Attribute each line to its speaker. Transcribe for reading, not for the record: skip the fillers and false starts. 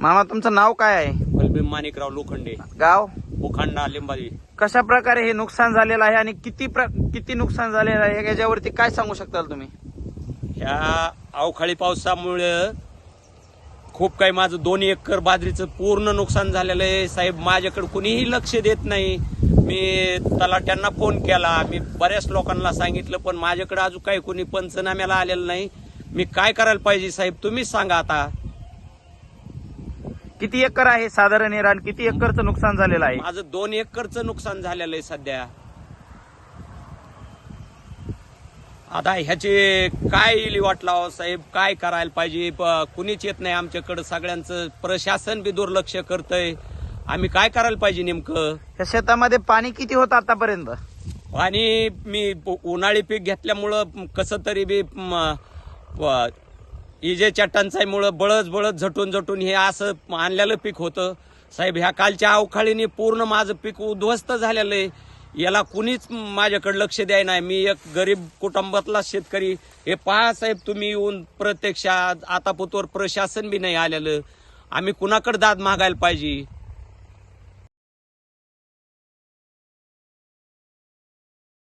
Speaker 1: मामा तुमचं नाव काय आहे?
Speaker 2: बलभीम माणिकराव लोखंडे,
Speaker 1: गाव?
Speaker 2: बुखांडा, लिंबावी.
Speaker 1: कशा प्रकारे हे नुकसान झालेलं आहे आणि किती नुकसान झालेलं आहे याच्यावरती काय सांगू शकताल तुम्ही?
Speaker 2: ह्या अवकाळी पावसामुळे खूप काही माझं 2 एकर बाजरीचं पूर्ण नुकसान झालेलं आहे साहेब. माझ्याकडे कुणीही लक्ष देत नाही. मी तलाट्यांना फोन केला, मी बऱ्याच लोकांना सांगितलं, पण माझ्याकडे अजून काही कोणी पंचनाम्याला आलेलं नाही. मी काय करायला पाहिजे साहेब, तुम्हीच सांगा आता.
Speaker 1: किती एकर आहे साधारण हे रान? किती एकरचं नुकसान झालेलं आहे?
Speaker 2: माझं 2 एकरचं नुकसान झालेलं आहे सध्या. आता ह्याची काय विल्हेवाट लावा साहेब, काय करायला पाहिजे? कुणीच येत नाही आमच्याकडे. सगळ्यांचं प्रशासन बी दुर्लक्ष करतंय. आम्ही काय करायला पाहिजे नेमकं?
Speaker 1: या शेतामध्ये पाणी किती होतं आतापर्यंत?
Speaker 2: आणि मी उन्हाळी पीक घेतल्यामुळं कसं तरी बी इजेच्या टंचाईमुळं बळच झटून हे असं आणलेलं पीक होतं साहेब. ह्या कालच्या अवकाळीने पूर्ण माझं पीक उद्ध्वस्त झालेलं आहे. याला कुणीच माझ्याकडे लक्ष द्याय नाही. मी एक गरीब कुटुंबातला शेतकरी. हे पहा साहेब, तुम्ही येऊन प्रत्यक्षात आतापुतवर प्रशासन बी नाही आलेलं. आम्ही कुणाकडे दाद मागायला पाहिजे?